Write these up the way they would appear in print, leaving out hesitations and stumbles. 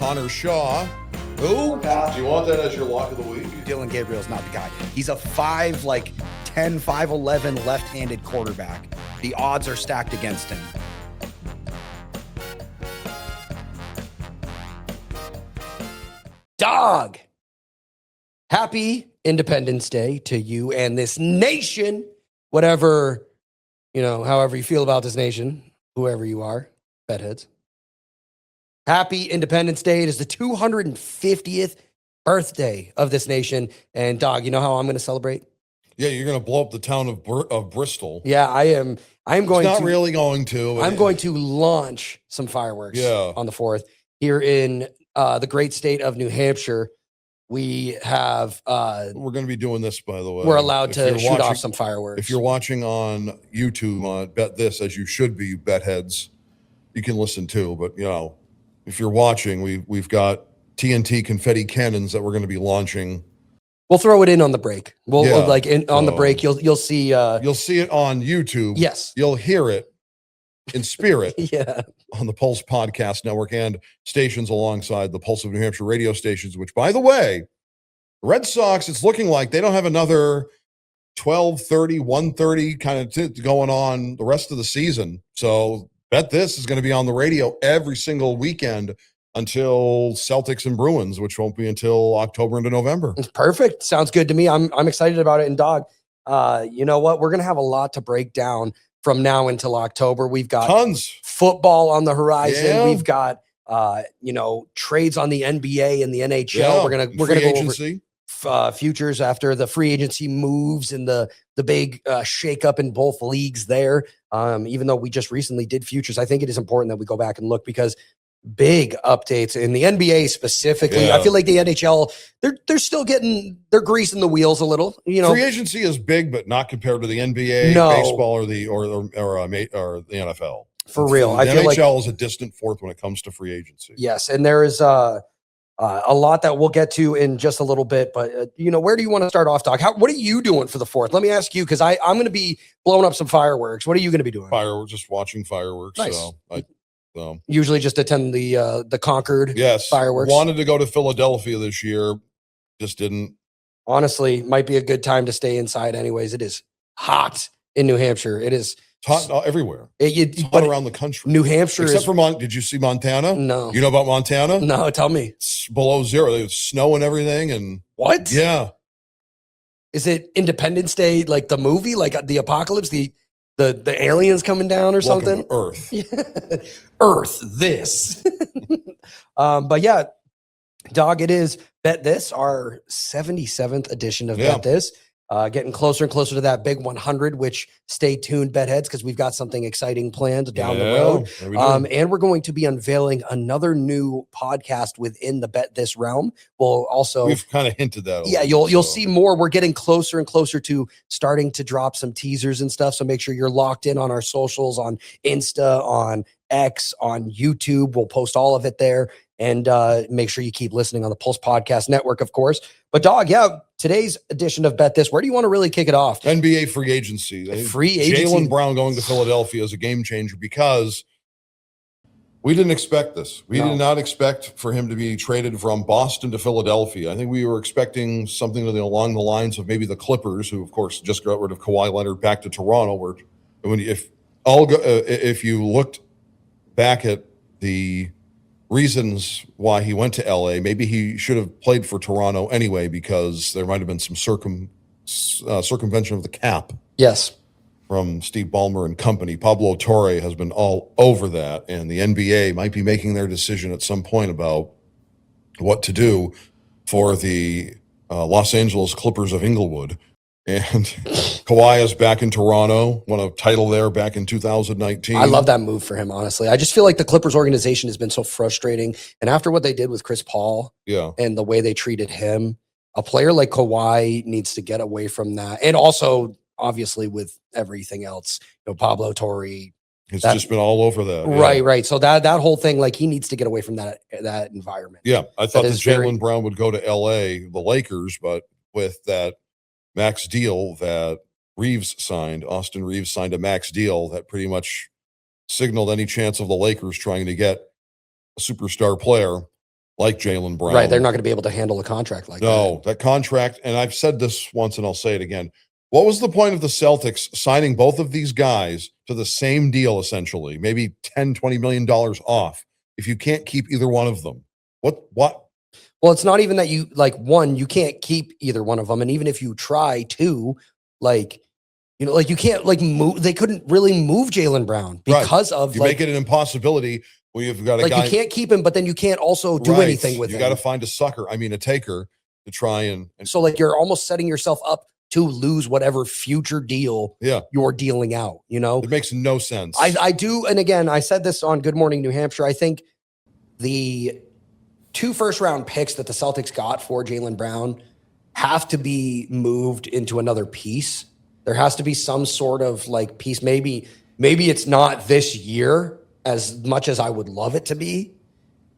Connor Shaw. Who? Do you want that as your lock of the week? Dylan Gabriel's not the guy. He's a 5'10", 5'11" left-handed quarterback. The odds are stacked against him. Dog. Happy Independence Day to you and this nation. Whatever, however you feel about this nation, whoever you are, bedheads. Happy Independence Day. It is the 250th birthday of this nation. And Dog, you know how I'm going to celebrate? Yeah, you're going to blow up the town of Bristol. Yeah, I am. I'm going It's not to. really going to. I'm going to launch some fireworks on the 4th here in the great state of New Hampshire. We have. We're going to be doing this, by the way. We're allowed to shoot off some fireworks. If you're watching on YouTube on Bet This, as you should be, bet heads, you can listen too. But if you're watching, we've got TNT confetti cannons that we're going to be launching. We'll throw it in on the break. On the break, you'll see. You'll see it on YouTube. Yes, you'll hear it in spirit. Yeah, on the Pulse Podcast Network and stations alongside the Pulse of New Hampshire radio stations. Which, by the way, Red Sox, it's looking like they don't have another 12:30, 1:30 kind of going on the rest of the season. So Bet This is going to be on the radio every single weekend until Celtics and Bruins, which won't be until October into November. It's perfect. Sounds good to me. I'm excited about it. And Dog, you know what? We're going to have a lot to break down from now until October. We've got tons football on the horizon. Yeah. We've got trades on the NBA and the NHL. Yeah. We're gonna go over futures after the free agency moves and the big shakeup in both leagues there. Even though we just recently did futures, I think it is important that we go back and look because big updates in the NBA specifically. Yeah. I feel like the NHL, they're still they're greasing the wheels a little. Free agency is big, but not compared to the NBA, baseball, or the NFL. For real, I feel NHL is a distant fourth when it comes to free agency. Yes, and there is a lot that we'll get to in just a little bit. But where do you want to start off, Doc? What are you doing for the 4th? Let me ask you, because I'm going to be blowing up some fireworks. What are you going to be doing? Fireworks, just watching fireworks. Nice. So usually just attend the Concord fireworks. Wanted to go to Philadelphia this year, just didn't. Honestly, might be a good time to stay inside anyways. It is hot in New Hampshire. It is hot everywhere. It's hot around the country. New Hampshire except for did you see Montana? No. You know about Montana? No, tell me. It's below zero. There's snow and everything. And what? Yeah. Is it Independence Day, like the movie, like the apocalypse, the aliens coming down or something? Earth. Earth, this. But yeah, Dog, it is Bet This, our 77th edition of Bet This. Getting closer and closer to that big 100, which stay tuned, Bedheads, because we've got something exciting planned down the road. And we're going to be unveiling another new podcast within the Bet This realm. We've kind of hinted that. You'll see more. We're getting closer and closer to starting to drop some teasers and stuff. So make sure you're locked in on our socials, on Insta, on X, on YouTube. We'll post all of it there. And make sure you keep listening on the Pulse Podcast Network, of course. But Dog, today's edition of Bet This, where do you want to really kick it off? NBA free agency. Jaylen Brown going to Philadelphia is a game changer because we didn't expect this. We did not expect for him to be traded from Boston to Philadelphia. I think we were expecting something along the lines of maybe the Clippers, who, of course, just got rid of Kawhi Leonard back to Toronto. If you looked back at the reasons why he went to LA, maybe he should have played for Toronto anyway, because there might have been some circumvention of the cap. Yes. From Steve Ballmer and company. Pablo Torre has been all over that, and the NBA might be making their decision at some point about what to do for the Los Angeles Clippers of Inglewood. And Kawhi is back in Toronto, won a title there back in 2019. I love that move for him, honestly. I just feel like the Clippers organization has been so frustrating. And after what they did with Chris Paul and the way they treated him, a player like Kawhi needs to get away from that. And also, obviously, with everything else, Pablo Torre. It's just been all over that. Right. So that whole thing, like, he needs to get away from that environment. Yeah, I thought that Jaylen Brown would go to LA, the Lakers, but with that max deal that Austin Reeves signed a max deal that pretty much signaled any chance of the Lakers trying to get a superstar player like Jaylen Brown. Right. They're not going to be able to handle a contract like that. No, that contract, and I've said this once and I'll say it again. What was the point of the Celtics signing both of these guys to the same deal, essentially, maybe $10, $20 million off, if you can't keep either one of them? What? Well, it's not even that you like one, you can't keep either one of them. And even if you try to, like, you know, like you can't like move, they couldn't really move Jaylen Brown because of you make it an impossibility when you've got a like guy. You can't keep him, but then you can't also do anything with him. You got to find a taker to try and so like you're almost setting yourself up to lose whatever future deal you're dealing out, you know? It makes no sense. I do, and again, I said this on Good Morning New Hampshire. I think the 2 first-round picks that the Celtics got for Jaylen Brown have to be moved into another piece. There has to be some sort of like piece. Maybe it's not this year as much as I would love it to be,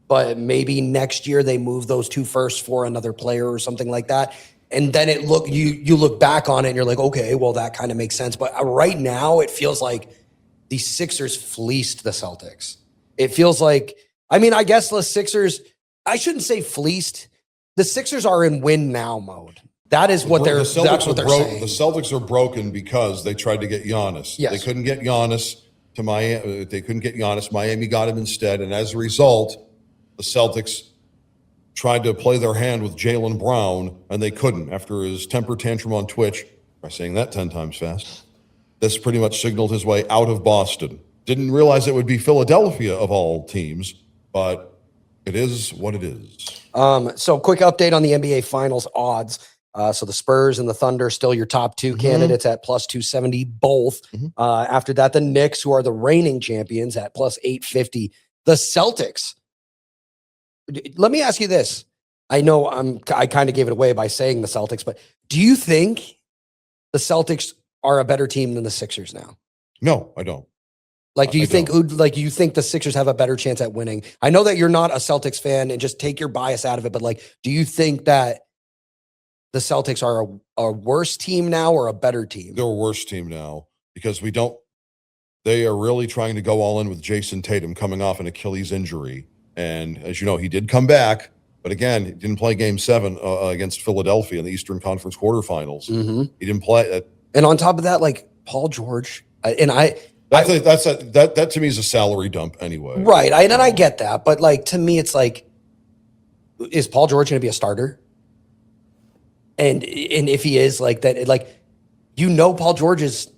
but maybe next year they move those 2 firsts for another player or something like that. And then you look back on it and you're like, okay, well, that kind of makes sense. But right now it feels like the Sixers fleeced the Celtics. It feels like, I mean, I guess the Sixers, I shouldn't say fleeced. The Sixers are in win now mode. That is what they're saying. The Celtics are broken because they tried to get Giannis. Yes. They couldn't get Giannis to Miami. They couldn't get Giannis. Miami got him instead. And as a result, the Celtics tried to play their hand with Jaylen Brown, and they couldn't after his temper tantrum on Twitch. By saying that 10 times fast, this pretty much signaled his way out of Boston. Didn't realize it would be Philadelphia of all teams, but it is what it is. So quick update on the NBA Finals odds. So the Spurs and the Thunder still your top 2 candidates at plus 270 both. After that, the Knicks, who are the reigning champions, at plus 850. The Celtics. Let me ask you this. I know I kind of gave it away by saying the Celtics, but do you think the Celtics are a better team than the Sixers now? No, I don't. Like, do you think you think the Sixers have a better chance at winning? I know that you're not a Celtics fan and just take your bias out of it, but like, do you think that the Celtics are a worse team now or a better team? They're a worse team now because they are really trying to go all in with Jason Tatum coming off an Achilles injury. And as you know, he did come back, but again, he didn't play Game 7 against Philadelphia in the Eastern Conference quarterfinals. He didn't play. And on top of that, like Paul George, that to me is a salary dump anyway. Right. And I get that. But like, to me, it's like, is Paul George going to be a starter? And if he is like that, like, you know, Paul George is,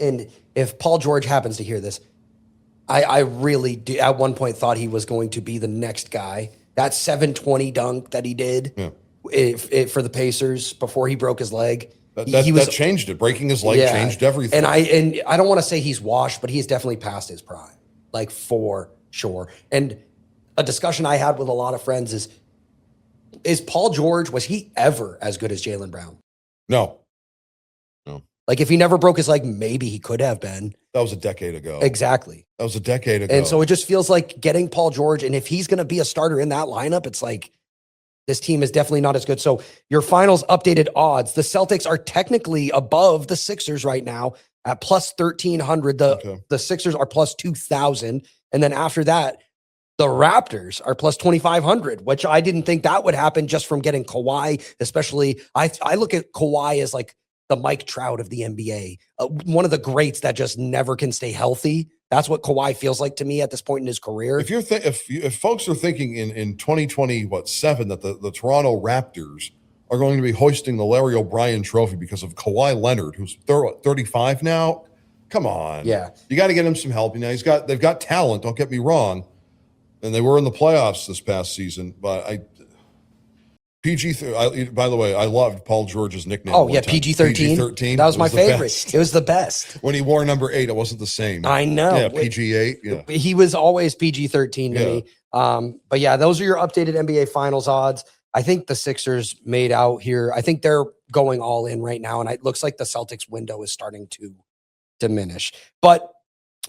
and if Paul George happens to hear this, I really do, at one point thought he was going to be the next guy. That 720 dunk that he did for the Pacers before he broke his leg. That changed it. Breaking his leg changed everything. And I don't want to say he's washed, but he's definitely past his prime, like for sure. And a discussion I had with a lot of friends is Paul George, was he ever as good as Jaylen Brown? No. Like if he never broke his leg, maybe he could have been. That was a decade ago. Exactly. That was a decade ago. And so it just feels like getting Paul George, and if he's going to be a starter in that lineup, it's like this team is definitely not as good. So your finals updated odds, the Celtics are technically above the Sixers right now at plus 1,300. The Sixers are plus 2,000. And then after that, the Raptors are plus 2,500, which I didn't think that would happen just from getting Kawhi, especially. I look at Kawhi as like the Mike Trout of the NBA, one of the greats that just never can stay healthy. That's what Kawhi feels like to me at this point in his career. If folks are thinking in 2027 that the Toronto Raptors are going to be hoisting the Larry O'Brien Trophy because of Kawhi Leonard, who's 35 now, come on, you got to get him some help. You know, they've got talent. Don't get me wrong, and they were in the playoffs this past season, but by the way, I loved Paul George's nickname. Oh, yeah, PG-13. PG-13. That was my favorite. It was the best. When he wore number 8, it wasn't the same. I know. Yeah, PG-8. Yeah. He was always PG-13 to me. But yeah, those are your updated NBA Finals odds. I think the Sixers made out here. I think they're going all in right now, and it looks like the Celtics window is starting to diminish. But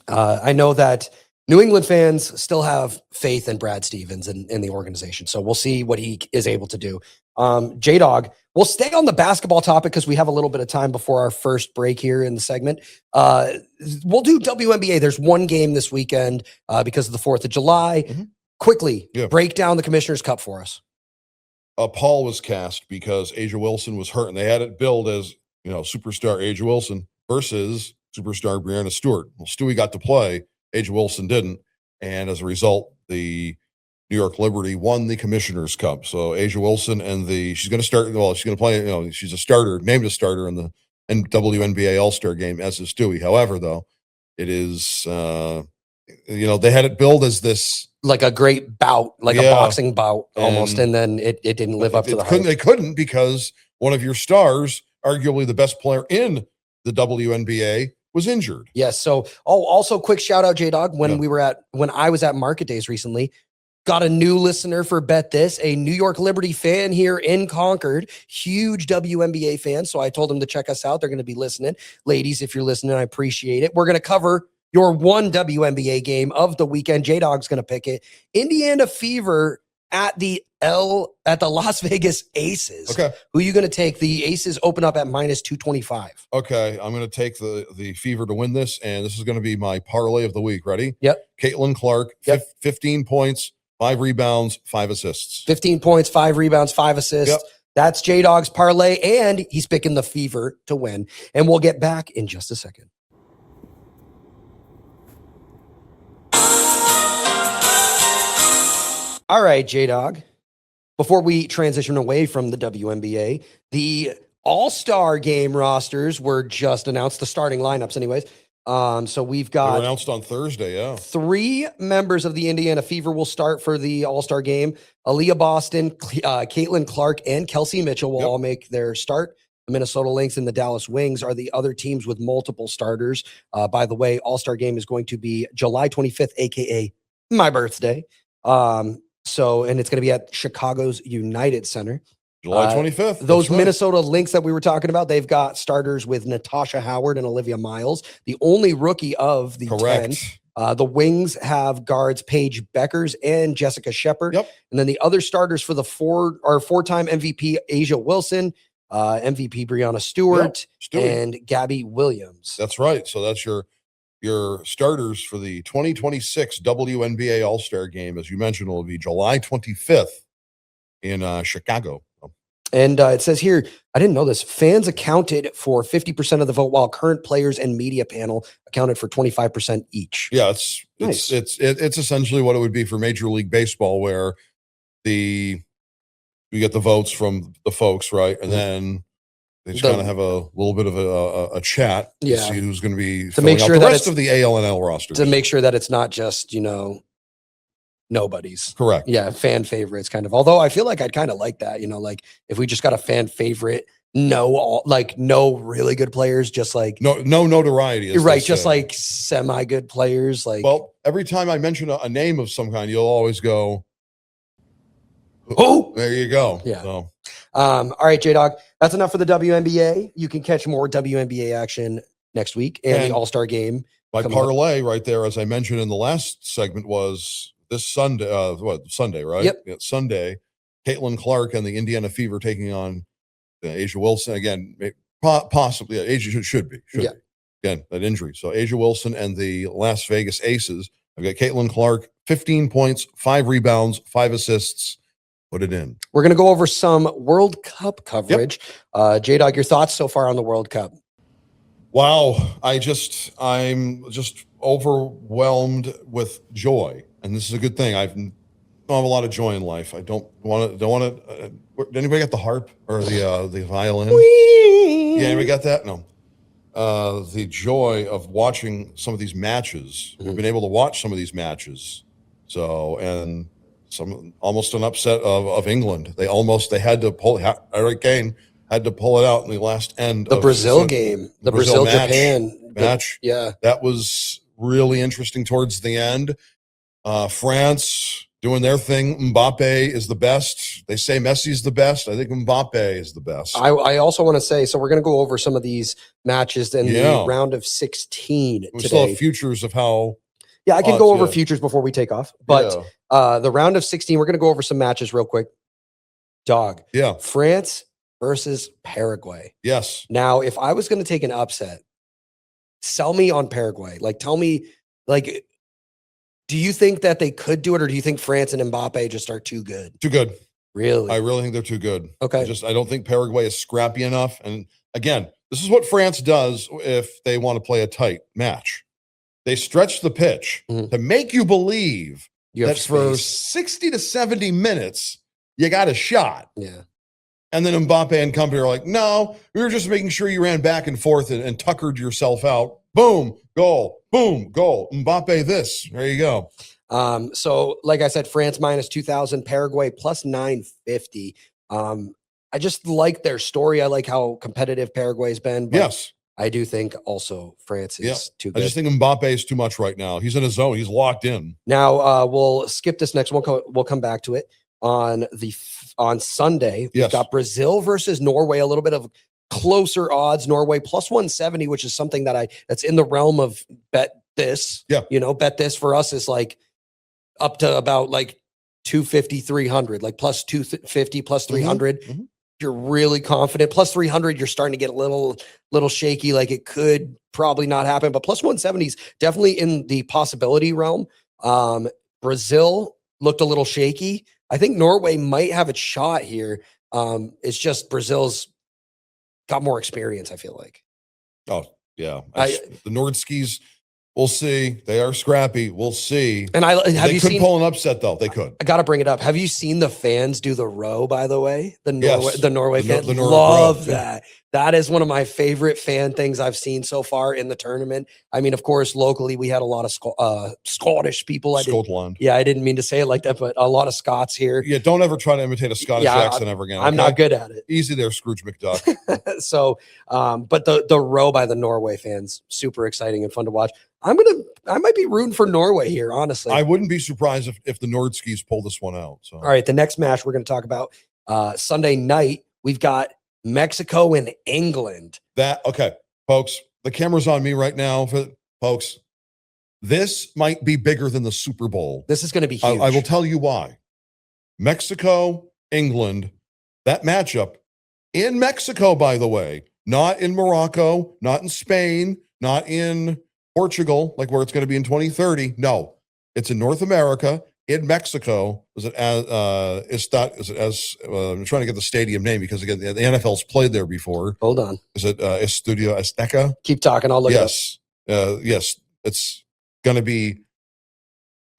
I know that New England fans still have faith in Brad Stevens and in the organization. So we'll see what he is able to do. Jay Dawg, we'll stay on the basketball topic because we have a little bit of time before our first break here in the segment. We'll do WNBA. There's one game this weekend because of the 4th of July. quickly Yeah. break down the Commissioner's Cup for us. Paul was cast because Asia Wilson was hurt, and they had it billed as, superstar Asia Wilson versus superstar Brianna Stewart. Well, Stewie got to play, Asia Wilson didn't, and as a result, the New York Liberty won the Commissioner's Cup. So Asia Wilson she's going to start. Well, she's going to play. She's a starter, named a starter in the WNBA All-Star game, as is Stewie. However, though, it is they had it billed as this, like a great bout, like a boxing bout almost, and then it didn't live up to the hype. They couldn't, because one of your stars, arguably the best player in the WNBA, was injured. Yes. So, also quick shout out, Jay Dawg. When I was at Market Days recently, got a new listener for Bet This, a New York Liberty fan here in Concord, huge WNBA fan. So I told him to check us out. They're going to be listening. Ladies, if you're listening, I appreciate it. We're going to cover your one WNBA game of the weekend. Jay Dawg's going to pick it. Indiana Fever at the Las Vegas Aces. Okay. Who are you going to take? The Aces open up at -225. Okay, I'm going to take the Fever to win this, and this is going to be my parlay of the week. Ready? Yep. Caitlin Clark, 15 points, 5 rebounds, 5 assists. 15 points, 5 rebounds, 5 assists. Yep. That's Jay Dawg's parlay, and he's picking the Fever to win. And we'll get back in just a second. All right, Jay Dawg. Before we transition away from the WNBA, the All-Star game rosters were just announced, the starting lineups anyways. So we've They were got announced on Thursday, yeah. 3 members of the Indiana Fever will start for the All-Star game. Aaliyah Boston, Caitlin Clark, and Kelsey Mitchell will all make their start. The Minnesota Lynx and the Dallas Wings are the other teams with multiple starters. By the way, All-Star game is going to be July 25th, aka my birthday. And it's going to be at Chicago's United Center. July 25th. Those Minnesota Lynx that we were talking about, they've got starters with Natasha Howard and Olivia Miles, the only rookie of the 10. The Wings have guards Paige Beckers and Jessica Shepard. Yep. And then the other starters for the four-time MVP Asia Wilson, MVP Brianna Stewart, and Gabby Williams. That's right. So that's your starters for the 2026 WNBA All-Star game. As you mentioned, will be July 25th in Chicago. And it says here, I didn't know this, fans accounted for 50% of the vote, while current players and media panel accounted for 25% each. Yeah, it's essentially what it would be for Major League Baseball, where you get the votes from the folks, right? And then they just kind of have a little bit of a chat to see who's going to be to make sure out the that rest of the ALNL roster. To make sure that it's not just, nobody's. Correct. Yeah, fan favorites kind of. Although I feel like I'd kind of like that, like if we just got a fan favorite, no really good players, just like no notoriety. You're right, just like semi good players. Like, well, every time I mention a name of some kind, you'll always go, "Oh, there you go." Yeah. So. All right, Jay Dawg, that's enough for the WNBA. You can catch more WNBA action next week and the All-Star game. My parlay right there, as I mentioned in the last segment, was this Sunday. Sunday, right? Yep. Yeah, Sunday. Caitlin Clark and the Indiana Fever taking on Asia Wilson again. Possibly, Asia should be. Again, that injury. So Asia Wilson and the Las Vegas Aces. I've got Caitlin Clark, 15 points, 5 rebounds, 5 assists. Put it in. We're going to go over some World Cup coverage. Jay Dawg, your thoughts so far on the World Cup? Wow, I'm just overwhelmed with joy, and this is a good thing. I don't have a lot of joy in life. I don't want to. Anybody got the harp or the violin? Yeah, anybody got that? No. The joy of watching some of these matches. We've been able to watch some of these matches. So, and some almost an upset of England. They had to pull Harry Kane had to pull it out in the last end. The Brazil game, the Brazil Japan match. Yeah, that was really interesting towards the end. France doing their thing. Mbappe is the best. They say Messi's the best. I think Mbappe is the best. I also want to say, so we're going to go over some of these matches in the round of 16 we today. still have futures of how. Yeah, I can go over futures before we take off. But the round of 16, we're going to go over some matches real quick. Dog. Yeah. France versus Paraguay. Yes. Now, if I was going to take an upset, sell me on Paraguay. Like, tell me, like, Do you think that they could do it, or do you think France and Mbappe just are too good? Too good. Really? I really think they're too good. Okay. I don't think Paraguay is scrappy enough. And again, this is what France does if they want to play a tight match. They stretch the pitch to make you believe that for 60 to 70 minutes, you got a shot. Yeah. And then Mbappe and company are like, no, we were just making sure you ran back and forth and tuckered yourself out. Boom, goal. Boom, goal. Mbappe this. There you go. So like I said, France minus 2,000, Paraguay plus 950. I just like their story. I like how competitive Paraguay's been. But Yes. I do think also France is too good. I just think Mbappe is too much right now. He's in his zone. He's locked in. Now we'll skip this next one. We'll come back to it on Sunday. We've got Brazil versus Norway. A little bit of closer odds. Norway plus 170, which is something that's in the realm of bet this. Yeah. Bet this for us is like up to about like 250, 300, like plus 250, plus 300. Mm-hmm. You're really confident. Plus 300, you're starting to get a little shaky. Like it could probably not happen, but plus 170 is definitely in the possibility realm. Brazil looked a little shaky. I think Norway might have a shot here. It's just Brazil's got more experience, I feel like. Oh, yeah. The Nordskis, we'll see. They are scrappy. We'll see. And they could pull an upset, though. They could. I got to bring it up. Have you seen the fans do the row, by the way? The Norway fans love that. That is one of my favorite fan things I've seen so far in the tournament. I mean, of course, locally, we had a lot of Scottish people. Scotland. I didn't mean to say it like that, but a lot of Scots here. Yeah, don't ever try to imitate a Scottish accent ever again. Okay? I'm not good at it. Easy there, Scrooge McDuck. So, but the row by the Norway fans, super exciting and fun to watch. I might be rooting for Norway here, honestly. I wouldn't be surprised if the Nordskis pull this one out. So. All right, the next match we're going to talk about Sunday night, we've got Mexico and England. Okay, folks, the camera's on me right now. Folks, this might be bigger than the Super Bowl. This is going to be huge. I will tell you why. Mexico, England, that matchup in Mexico, by the way, not in Morocco, not in Spain, not in Portugal, like where it's going to be in 2030. No, it's in North America, in Mexico. I'm trying to get the stadium name because again, the NFL's played there before. Hold on. Is it Estadio Azteca? Keep talking. I'll look it up. Yes. It's going to be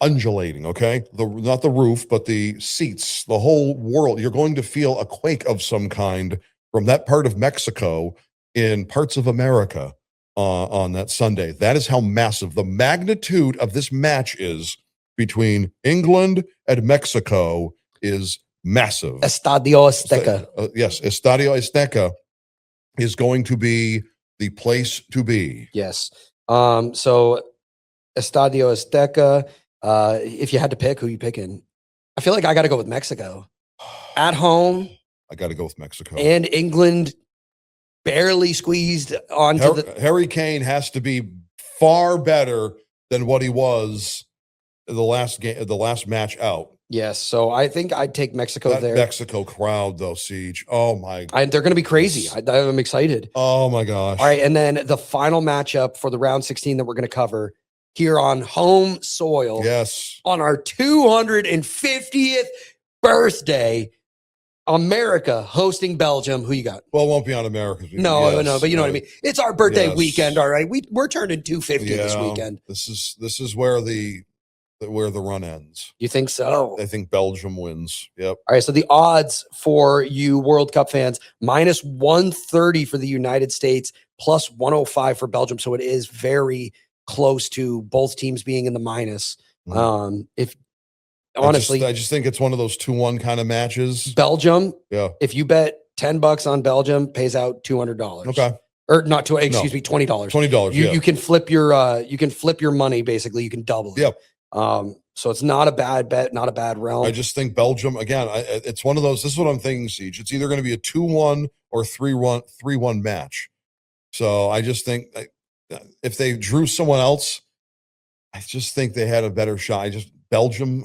undulating. Okay. Not the roof, but the seats, the whole world. You're going to feel a quake of some kind from that part of Mexico in parts of America on that Sunday. That is how massive the magnitude of this match is between England and Mexico is massive. Estadio Azteca. Yes, Estadio Azteca is going to be the place to be. Yes. So Estadio Azteca, if you had to pick, who you picking? I feel like I got to go with Mexico. At home. I got to go with Mexico. And England barely squeezed onto Harry Kane has to be far better than what he was the last match out. Yes, so I think I'd take Mexico there. Mexico crowd, though, Siege. Oh, my God. They're going to be crazy. I'm excited. Oh, my gosh. All right, and then the final matchup for the round 16 that we're going to cover here on home soil. Yes. On our 250th birthday, America hosting Belgium. Who you got? Well, it won't be on America. No, but you know what I mean. It's our birthday weekend, all right? We're turning 250 this weekend. This is where the run ends. You think so? I think Belgium wins. Yep. All right, so the odds for you World Cup fans, minus 130 for the United States, plus 105 for Belgium. So it is very close to both teams being in the minus. If honestly, I just think it's one of those 2-1 kind of matches. Belgium, if you bet $10 on Belgium, pays out $200. Okay. Or not to excuse me, $20. $20. You can flip your money, basically. You can double it. Yep. So it's not a bad bet, not a bad realm. I just think Belgium, again, it's one of those, this is what I'm thinking, Siege. It's either going to be a 2-1 or 3-1 match. So I just think if they drew someone else, I just think they had a better shot. Belgium.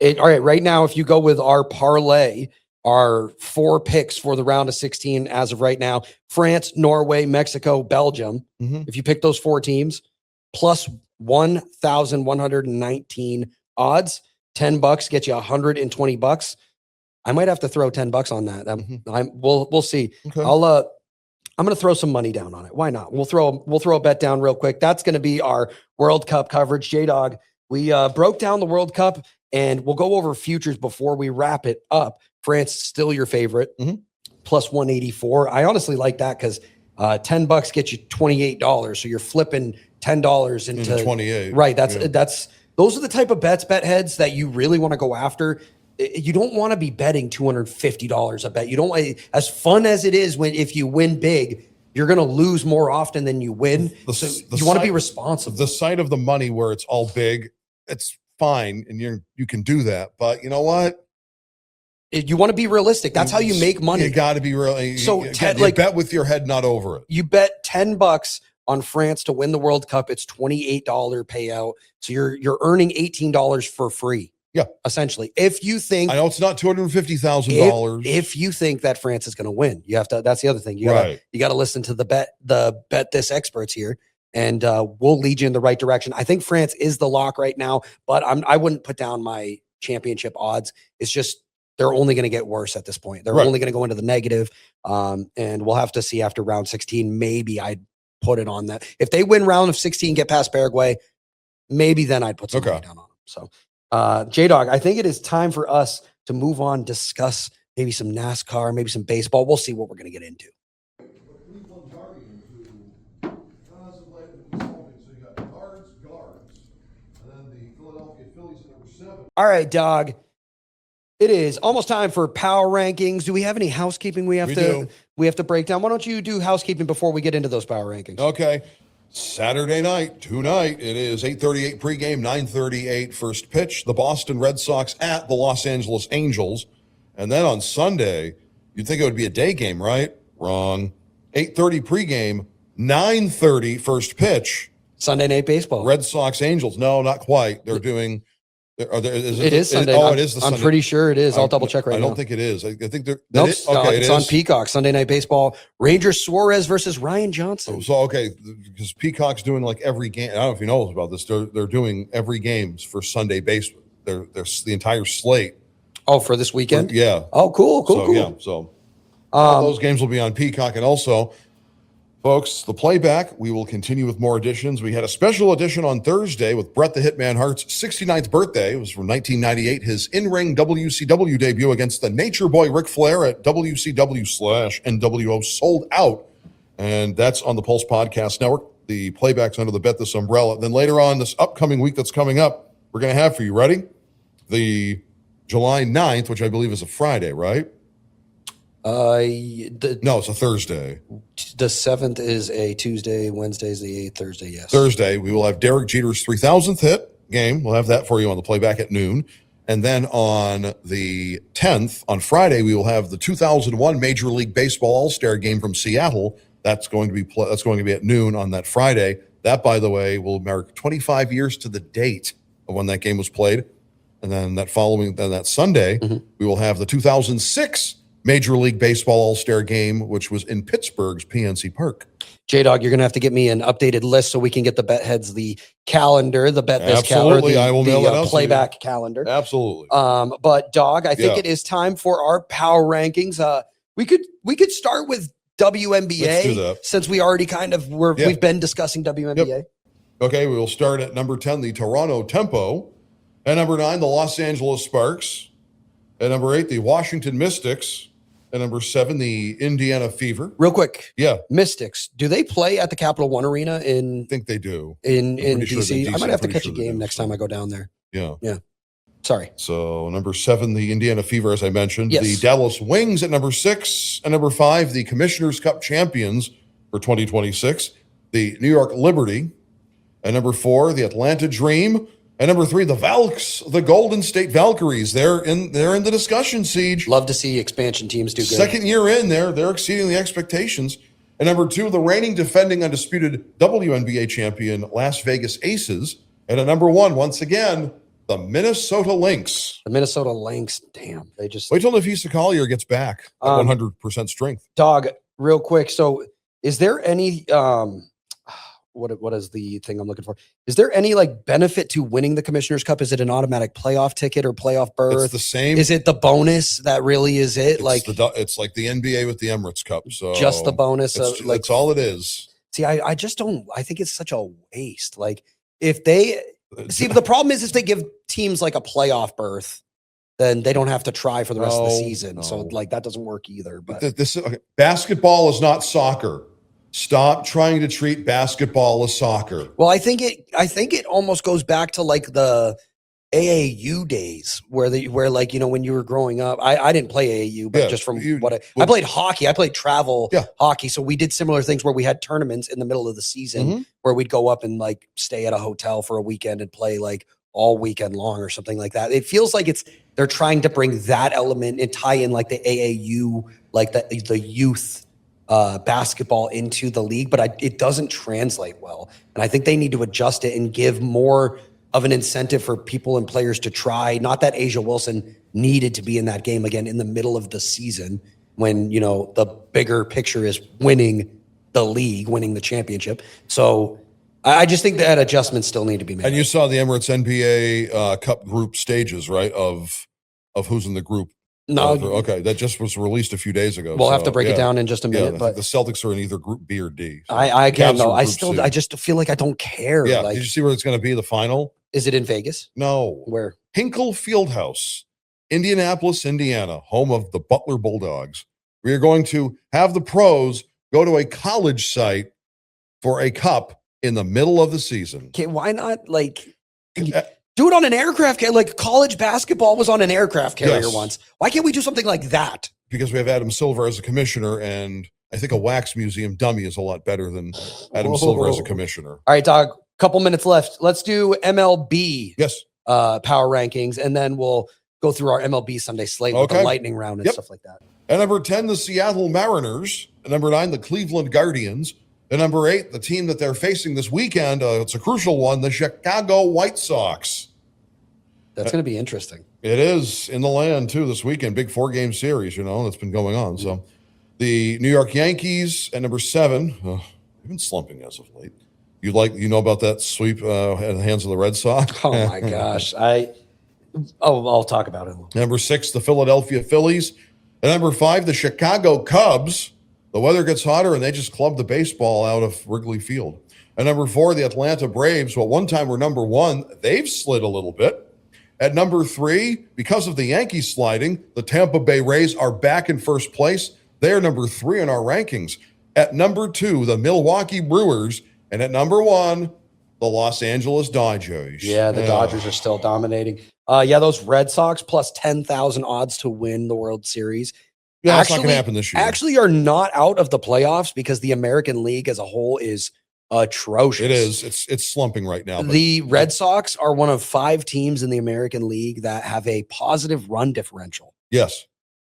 All right, right now, if you go with our parlay, our 4 picks for the round of 16 as of right now, France, Norway, Mexico, Belgium. Mm-hmm. If you pick those 4 teams, plus 1,119 odds. $10 gets you $120. I might have to throw $10 on that. We'll see. Okay. I'm going to throw some money down on it. Why not? We'll throw a bet down real quick. That's going to be our World Cup coverage. Jay Dawg, we broke down the World Cup, and we'll go over futures before we wrap it up. France still your favorite, plus 184. I honestly like that because $10 gets you $28. So you're flipping $10 into 28. Right. Those are the type of bet heads that you really want to go after. You don't want to be betting $250 a bet. You don't, as fun as it is if you win big, you're going to lose more often than you win. You want to be responsible. The side of the money where it's all big, it's fine, and you can do that. But you know what? You want to be realistic. That's how you make money. You got to be real. So you bet with your head not over it. You bet $10 on France to win the World Cup. It's $28 payout. So you're earning $18 for free. Yeah, essentially. If you think, I know it's not $250,000. If you think that France is going to win, you have to. That's the other thing. You got to listen to the bet this experts here, and we'll lead you in the right direction. I think France is the lock right now, but I wouldn't put down my championship odds. It's just they're only going to get worse at this point. They're only going to go into the negative, and we'll have to see after round 16. Maybe I'd put it on that. If they win round of 16, get past Paraguay, maybe then I'd put some money down on them. So. Jay Dawg, I think it is time for us to move on, discuss maybe some NASCAR, maybe some baseball. We'll see what we're going to get into. All right, Dawg. It is almost time for power rankings. Do we have any housekeeping we have to break down? Why don't you do housekeeping before we get into those power rankings? Okay. Saturday night, tonight, it is 8:38 pregame, 9:38 first pitch. The Boston Red Sox at the Los Angeles Angels. And then on Sunday, you'd think it would be a day game, right? Wrong. 8:30 pregame, 9:30 first pitch. Sunday Night Baseball. Red Sox Angels. No, not quite. They're doing... It is Sunday. It is the Sunday. I'm pretty sure it is. I'll double check right now. I don't think it is. I think they're... Nope, it's on Peacock. Sunday Night Baseball. Rangers Suarez versus Ryan Johnson. So because Peacock's doing like every game. I don't know if you know about this. They're doing every games for Sunday baseball. They're the entire slate. Oh, for this weekend? Yeah. Oh, cool. Yeah. So all those games will be on Peacock, and also, folks, the playback, we will continue with more editions. We had a special edition on Thursday with Bret the Hitman Hart's 69th birthday. It was from 1998, his in-ring WCW debut against the Nature Boy Ric Flair at WCW/NWO sold out. And that's on the Pulse Podcast Network. The playback's under the Bet This umbrella. Then later on this upcoming week that's coming up, we're going to have for you, ready? The July 9th, which I believe is a Friday, right? No, it's a Thursday. The 7th is a Tuesday. Wednesday is the 8th. Thursday, yes. Thursday, we will have Derek Jeter's 3,000th hit game. We'll have that for you on the playback at noon. And then on the 10th, on Friday, we will have the 2001 Major League Baseball All-Star game from Seattle. That's going to be at noon on that Friday. That, by the way, will mark 25 years to the date of when that game was played. And then that Sunday, we will have the 2006 Major League Baseball All-Star game, which was in Pittsburgh's PNC Park. J Dawg, you're going to have to get me an updated list so we can get the bet heads, the calendar, the bet this calendar, Absolutely, I will mail it out playback calendar. Absolutely. But Dawg, I think it is time for our power rankings. We could start with WNBA. Let's do that. Since we already we've been discussing WNBA. Yep. Okay, we will start at number 10, the Toronto Tempo. At number 9, the Los Angeles Sparks. At number 8, the Washington Mystics. At number 7, the Indiana Fever. Real quick. Yeah. Mystics. Do they play at the Capital One Arena I think they do. In DC? Sure I might have to catch a game next time I go down there. Yeah. Yeah. Sorry. So number 7, the Indiana Fever, as I mentioned. Yes. The Dallas Wings at number 6. And number 5, the Commissioner's Cup champions for 2026. The New York Liberty. At number 4, the Atlanta Dream. And number 3, the Valks, the Golden State Valkyries. They're in the discussion, Siege. Love to see expansion teams do good. Second year in there, they're exceeding the expectations. And number 2, the reigning defending undisputed WNBA champion Las Vegas Aces. And at number 1, once again, the Minnesota Lynx. The Minnesota Lynx, damn. They just wait till Nafisa Collier gets back at 100% strength. Dawg, real quick. So is there any what is the thing I'm looking for? Is there any like benefit to winning the Commissioner's Cup? Is it an automatic playoff ticket or playoff berth? It's the same. Is it the bonus that really is it? It's like the NBA with the Emirates Cup. So just the bonus that's all it is. See, I just don't. I think it's such a waste. Like if they see, the problem is if they give teams like a playoff berth, then they don't have to try for the rest of the season. So like that doesn't work either. But basketball is not soccer. Stop trying to treat basketball as soccer. Well, I think it almost goes back to like the AAU days where like, when you were growing up, I didn't play AAU, but just from I played hockey. I played travel hockey. So we did similar things where we had tournaments in the middle of the season where we'd go up and like stay at a hotel for a weekend and play like all weekend long or something like that. It feels like they're trying to bring that element and tie in like the AAU, like the youth basketball into the league, but it doesn't translate well. And I think they need to adjust it and give more of an incentive for people and players to try. Not that Asia Wilson needed to be in that game again in the middle of the season when, the bigger picture is winning the league, winning the championship. So I just think that adjustments still need to be made. And you saw the Emirates NBA Cup group stages, right? Of who's in the group. No, okay, that just was released a few days ago. We'll have to break it down in just a minute. But the Celtics are in either Group B or D. So I just feel like I don't care. Yeah, like, did you see where it's going to be? The final? Is it in Vegas? No, where? Hinkle Fieldhouse, Indianapolis, Indiana, home of the Butler Bulldogs. We are going to have the pros go to a college site for a cup in the middle of the season. Okay, why not do it on an aircraft carrier? Like college basketball was on an aircraft carrier once. Why can't we do something like that? Because we have Adam Silver as a commissioner, and I think a wax museum dummy is a lot better than Adam Silver as a commissioner. All right, Dog, couple minutes left. Let's do MLB power rankings, and then we'll go through our MLB Sunday slate with the lightning round and stuff like that. At number 10, the Seattle Mariners. At number 9, the Cleveland Guardians. At number 8, the team that they're facing this weekend, it's a crucial one, the Chicago White Sox. That's going to be interesting. It is in the land, too, this weekend. Big 4-game series, that's been going on. So the New York Yankees at number 7. They've been slumping as of late. You know about that sweep at the hands of the Red Sox? Oh, my gosh. I'll talk about it. Number 6, the Philadelphia Phillies. At number 5, the Chicago Cubs. The weather gets hotter, and they just clubbed the baseball out of Wrigley Field. At number 4, the Atlanta Braves. Well, one time were number 1. They've slid a little bit. At number 3, because of the Yankees sliding, the Tampa Bay Rays are back in first place. They are number 3 in our rankings. At number 2, the Milwaukee Brewers. And at number 1, the Los Angeles Dodgers. Yeah, the Dodgers are still dominating. Those Red Sox plus 10,000 odds to win the World Series. Yeah, that's not going to happen this year. Actually are not out of the playoffs because the American League as a whole is atrocious. It is. It's slumping right now. The Red Sox are one of 5 teams in the American League that have a positive run differential. Yes.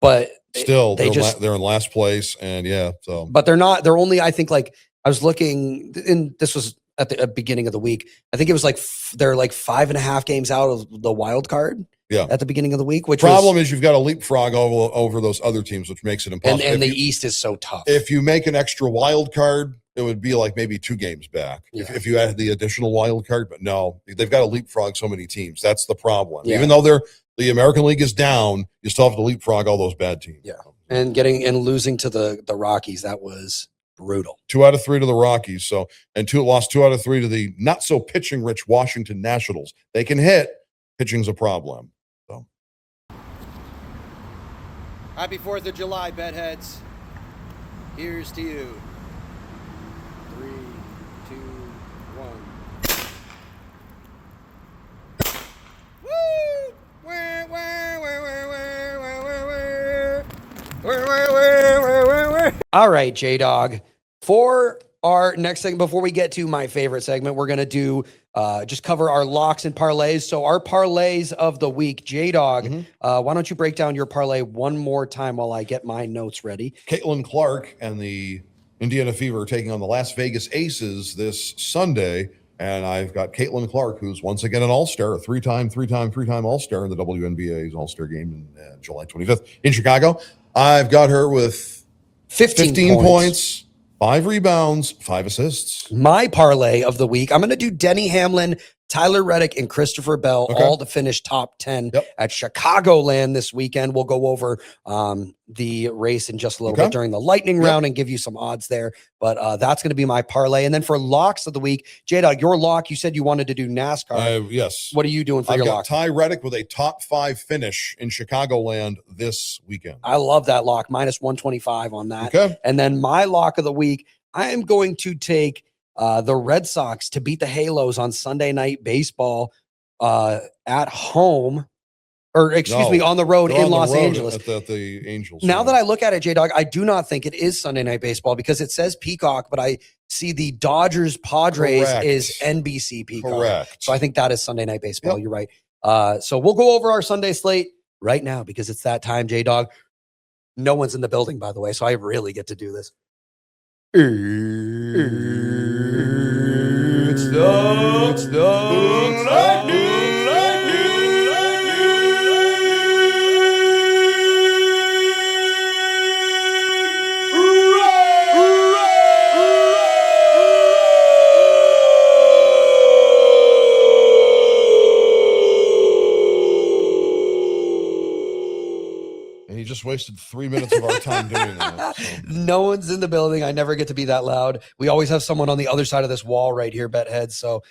But still, they're in last place. And but they're not. They're only, I think, like I was looking, and this was at the beginning of the week. I think it was like they're like 5.5 games out of the wild card. Yeah, at the beginning of the week. Which problem is you've got to leapfrog over those other teams, which makes it impossible. And the East is so tough. If you make an extra wild card, it would be like maybe 2 games back. Yeah. If you added the additional wild card, but no, they've got to leapfrog so many teams. That's the problem. Yeah. Even though the American League is down, you still have to leapfrog all those bad teams. Yeah, and losing to the Rockies, that was brutal. 2 out of 3 to the Rockies. Lost 2 out of 3 to the not so pitching rich Washington Nationals. They can hit. Pitching's a problem. Happy 4th of July, bedheads. Here's to you. 3, 2, 1. All right, Jay Dawg. For our next segment, before we get to my favorite segment, we're going to do just cover our locks and parlays. So our parlays of the week, Jay Dawg, why don't you break down your parlay one more time while I get my notes ready? Caitlin Clark and the Indiana Fever are taking on the Las Vegas Aces this Sunday. And I've got Caitlin Clark, who's once again an all-star, a three-time all-star in the WNBA's all-star game in July 25th in Chicago. I've got her with 15 points. 5 rebounds, 5 assists. My parlay of the week, I'm going to do Denny Hamlin, Tyler Reddick, and Christopher Bell, Okay. all to finish top 10 Yep. at Chicagoland this weekend. We'll go over the race in just a little Okay. bit during the lightning Yep. round and give you some odds there. But that's going to be my parlay. And then for locks of the week, Jay Dawg, your lock, you said you wanted to do NASCAR. Yes. What are you doing for I've your got lock? Ty Reddick with a top 5 finish in Chicagoland this weekend. I love that lock, minus 125 on that. Okay. And then my lock of the week, I am going to take the Red Sox to beat the Halos on Sunday Night Baseball at home, or excuse me, on the road They're in on the Los road Angeles. at the Angels. Now that I look at it, J Dog, I do not think it is Sunday Night Baseball because it says Peacock, but I see the Dodgers Padres Correct. is NBC Peacock. Correct. So I think that is Sunday Night Baseball. Yep. You're right. So we'll go over our Sunday slate right now because it's that time, J Dog. No one's in the building, by the way, so I really get to do this. It's the lightning. And he just wasted 3 minutes of our time doing that. So. No one's in the building. I never get to be that loud. We always have someone on the other side of this wall right here, Bethead. So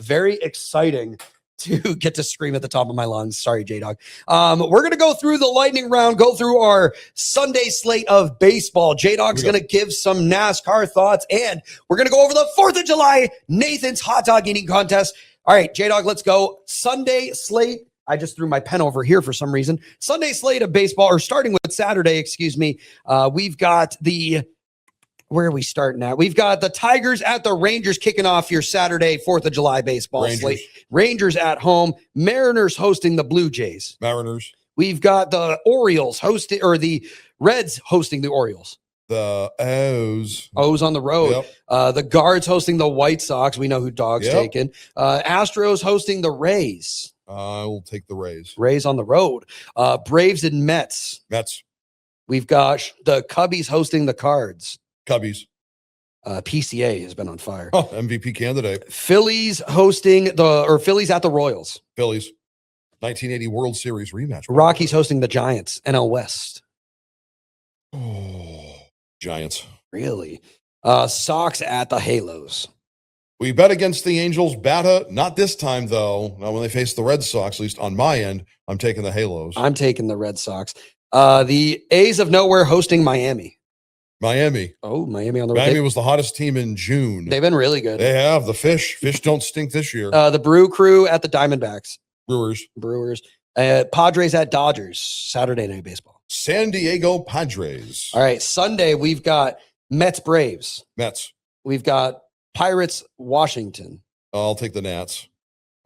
very exciting to get to scream at the top of my lungs. Sorry, J-Dog. We're going to go through the lightning round, go through our Sunday slate of baseball. J-Dog's going to give some NASCAR thoughts, and we're going to go over the 4th of July Nathan's hot dog eating contest. All right, J-Dog, let's go. Sunday slate. I just threw my pen over here for some reason. Sunday slate of baseball, or starting with Saturday, excuse me. We've got where are we starting at? We've got the Tigers at the Rangers kicking off your Saturday, 4th of July baseball slate. Rangers at home, Mariners hosting the Blue Jays. Mariners. We've got the Orioles hosting, or the Reds hosting the Orioles. The O's. O's on the road. Yep. The Guards hosting the White Sox. We know who Dog's taking. Astros hosting the Rays. I will take the Rays. Rays on the road. Braves and Mets. Mets. We've got the Cubbies hosting the Cards. Cubbies. PCA has been on fire. Oh, MVP candidate. Phillies hosting Phillies at the Royals. Phillies. 1980 World Series rematch. Rockies hosting the Giants. NL West. Oh, Giants. Really? Sox at the Halos. We bet against the Angels. Batta, not this time, though. Now, when they face the Red Sox, at least on my end, I'm taking the Halos. I'm taking the Red Sox. The A's of Nowhere hosting Miami. Miami. Oh, Miami on the road. Miami was the hottest team in June. They've been really good. They have. The Fish. Fish don't stink this year. The Brew Crew at the Diamondbacks. Brewers. Padres at Dodgers. Saturday Night Baseball. San Diego Padres. All right. Sunday, we've got Mets Braves. Mets. We've got Pirates Washington. I'll take the Nats.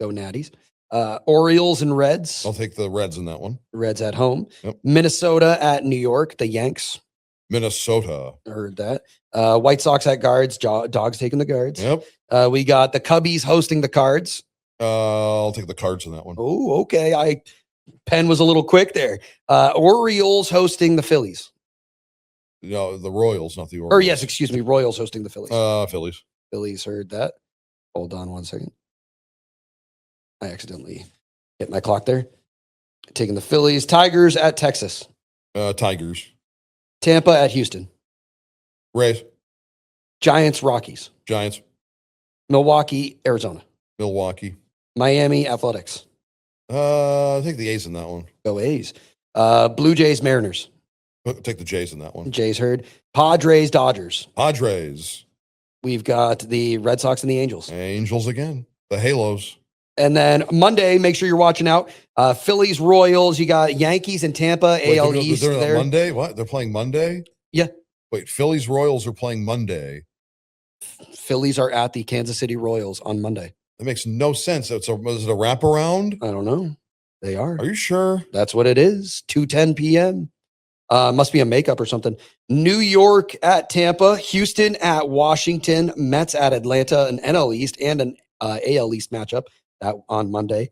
Go Natties. Orioles and Reds. I'll take the Reds in that one. Reds at home. Yep. Minnesota at New York. The Yanks. Minnesota. I heard that. White Sox at Guards. Dogs taking the Guards. Yep. We got the Cubbies hosting the Cards. I'll take the Cards in that one. Oh, okay. Pen was a little quick there. Orioles hosting the Phillies. No, the Royals, not the Orioles. Or yes, excuse me. Royals hosting the Phillies. Phillies. Phillies heard that. Hold on one second. I accidentally hit my clock there. Taking the Phillies. Tigers at Texas. Tigers. Tampa at Houston. Rays. Giants, Rockies. Giants. Milwaukee, Arizona. Milwaukee. Miami, Athletics. I think the A's in that one. Go A's. Blue Jays, Mariners. Take the Jays in that one. Jays heard. Padres, Dodgers. Padres. We've got the Red Sox and the Angels. Angels again. The Halos. And then Monday, make sure you're watching out. Phillies, Royals. You got Yankees and Tampa, AL East. They're there. Monday? What? They're playing Monday? Yeah. Wait, Phillies, Royals are playing Monday. Phillies are at the Kansas City Royals on Monday. That makes no sense. Is it a wraparound? I don't know. They are. Are you sure? That's what it is. 2:10 p.m. Must be a makeup or something. New York at Tampa, Houston at Washington, Mets at Atlanta, an NL East and an AL East matchup that on Monday.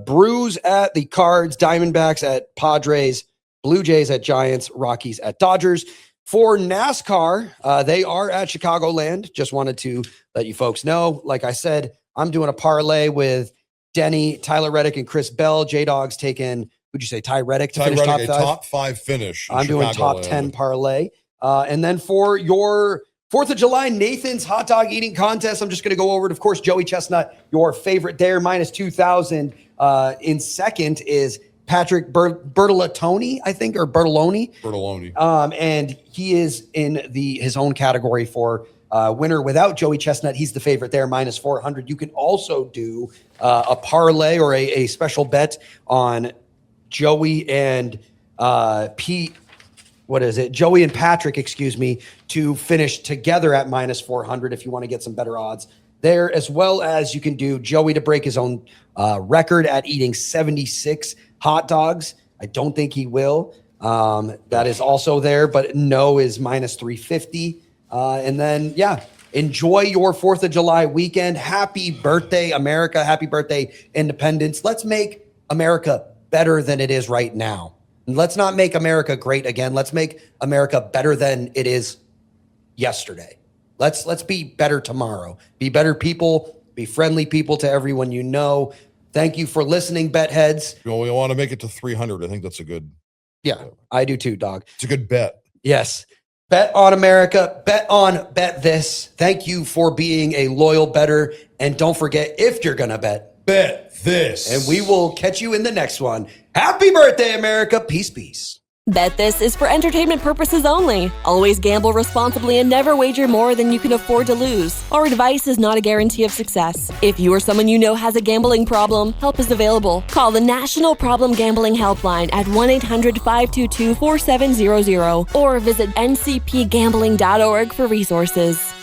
Brews at the Cards, Diamondbacks at Padres, Blue Jays at Giants, Rockies at Dodgers. For NASCAR, they are at Chicagoland. Just wanted to let you folks know. Like I said, I'm doing a parlay with Denny, Tyler Reddick, and Chris Bell. Jay Dawg's taking, would you say Ty Reddick to finish top 5? Top 5 finish. I'm doing top 10 parlay. And then for your 4th of July, Nathan's hot dog eating contest, I'm just going to go over it. Of course, Joey Chestnut, your favorite there, minus 2,000. In second is Patrick Bertoloni, I think, or Bertoloni. And he is in his own category for winner without Joey Chestnut. He's the favorite there, minus 400. You can also do a parlay or a special bet on Joey and Pete. What is it? Joey and Patrick, excuse me, to finish together at minus 400 if you want to get some better odds there, as well as you can do Joey to break his own record at eating 76 hot dogs. I don't think he will. That is also there, but no is minus 350. And then, enjoy your 4th of July weekend. Happy birthday, America. Happy birthday, independence. Let's make America better than it is right now. And let's not make America great again. Let's make America better than it is yesterday. Let's be better tomorrow. Be better people. Be friendly people to everyone you know. Thank you for listening, bet heads. Well, we want to make it to 300. I think that's a good. Yeah, I do too, dog. It's a good bet. Yes. Bet on America. Bet this. Thank you for being a loyal bettor. And don't forget, if you're going to bet this. And we will catch you in the next one. Happy birthday, America. Peace, peace. Bet This is for entertainment purposes only. Always gamble responsibly and never wager more than you can afford to lose. Our advice is not a guarantee of success. If you or someone you know has a gambling problem, help is available. Call the National Problem Gambling Helpline at 1-800-522-4700 or visit ncpgambling.org for resources.